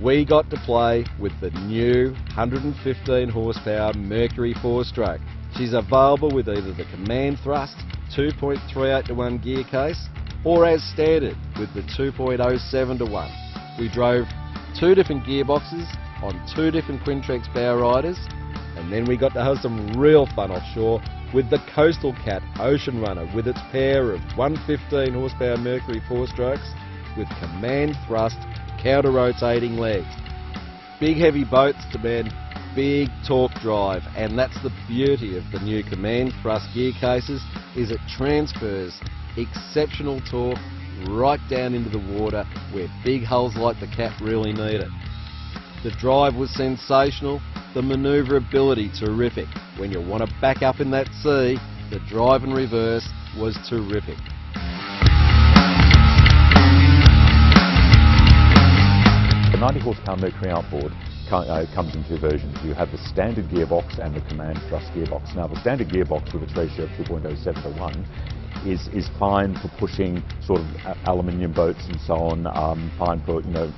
we got to play with the new 115 horsepower Mercury 4-stroke. She's available with either the Command Thrust 2.38 to 1 Gearcase or as standard with the 2.07 to 1. We drove 2 different gearboxes on 2 different Quintrex bow riders, and then we got to have some real fun offshore with the Coastal Cat Ocean Runner with its pair of 115 horsepower Mercury 4-strokes with Command Thrust counter-rotating legs. Big heavy boats demand big torque drive, and that's the beauty of the new Command Thrust Gearcases, is it transfers exceptional torque right down into the water where big hulls like the Cat really need it. The drive was sensational, the manoeuvrability terrific. When you want to back up in that sea, the drive and reverse was terrific. The 90 horsepower Mercury outboard comes in 2 versions. You have the standard gearbox and the Command Thrust gearbox. Now the standard gearbox with its ratio of 2.07 to 1 is fine for pushing sort of aluminium boats and so on, fine for, you know,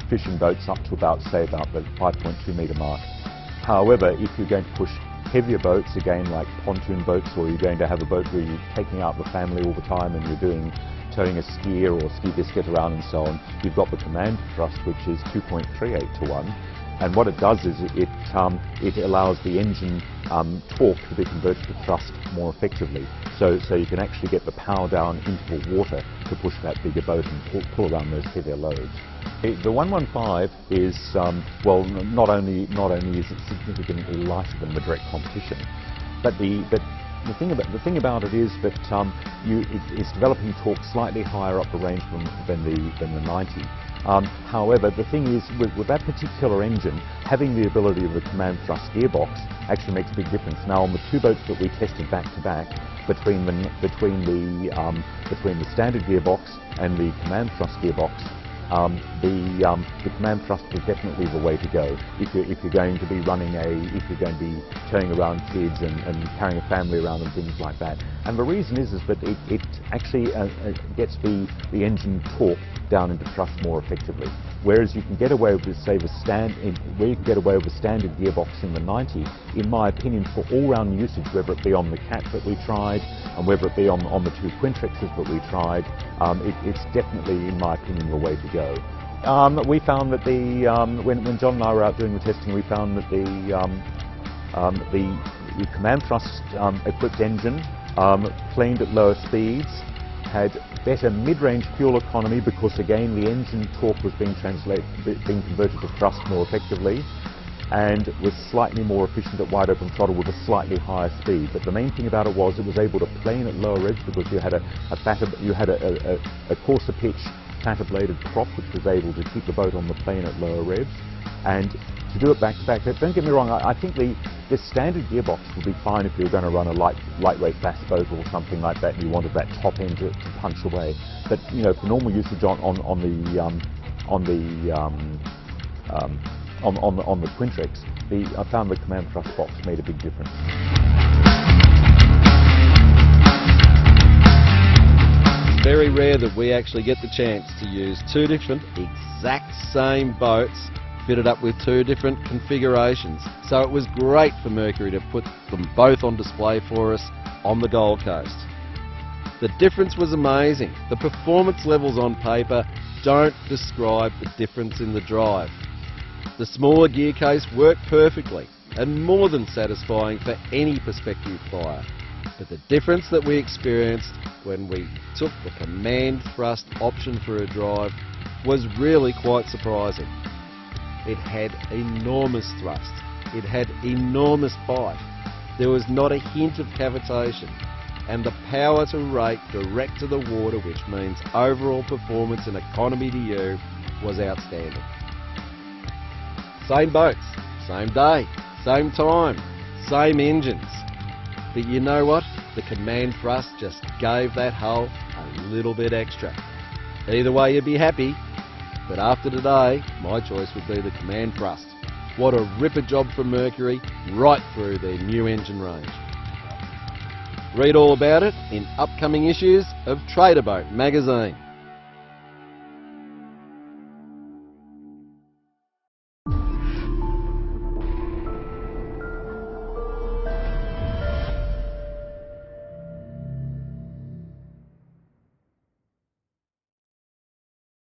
fishing boats up to about, say, about the 5.2 metre mark. However, if you're going to push heavier boats, again like pontoon boats, or you're going to have a boat where you're taking out the family all the time and you're towing a skier or a ski biscuit around and so on, you've got the Command Thrust, which is 2.38 to 1. And what it does is it allows the engine torque to be converted to thrust more effectively. So you can actually get the power down into the water to push that bigger boat and pull around those heavier loads. The 115 is, well, not only is it significantly lighter than the direct competition, but the thing about it is that it's developing torque slightly higher up the range than the 90. However, the thing is, with that particular engine, having the ability of the Command Thrust gearbox actually makes a big difference. Now, on the 2 boats that we tested back to back, between the standard gearbox and the Command Thrust gearbox, the Command Thrust is definitely the way to go if you're going to be if you're going to be towing around kids and carrying a family around and things like that. And the reason is that it actually gets the engine torque down into thrust more effectively. Whereas you can get away with, say, the standard gearbox in the 90, in my opinion, for all-round usage, whether it be on the Cat that we tried and whether it be on the 2 Quintrexes that we tried, it's definitely, in my opinion, the way to go. We found that when John and I were out doing the testing, we found that the Command Thrust equipped engine planed at lower speeds, had better mid-range fuel economy because, again, the engine torque was being converted to thrust more effectively, and was slightly more efficient at wide open throttle with a slightly higher speed. But the main thing about it was able to plane at lower revs because you had a coarser pitch, fatter bladed prop which was able to keep the boat on the plane at lower revs. And to do it back to back, don't get me wrong, I think the standard gearbox would be fine if you were going to run a lightweight bass boat or something like that and you wanted that top end to punch away. But, you know, for normal usage on the Quintrex, I found the Command Thrust box made a big difference. It's very rare that we actually get the chance to use 2 different exact same boats fitted up with 2 different configurations. So it was great for Mercury to put them both on display for us on the Gold Coast. The difference was amazing. The performance levels on paper don't describe the difference in the drive. The smaller Gearcase worked perfectly and more than satisfying for any prospective buyer. But the difference that we experienced when we took the Command Thrust option for a drive was really quite surprising. It had enormous thrust. It had enormous bite. There was not a hint of cavitation. And the power to rate direct to the water, which means overall performance and economy to you, was outstanding. Same boats, same day, same time, same engines. But you know what? The Command Thrust just gave that hull a little bit extra. Either way, you'd be happy. But after today, my choice would be the Command Thrust. What a ripper job from Mercury, right through their new engine range. Read all about it in upcoming issues of Trader Boat magazine.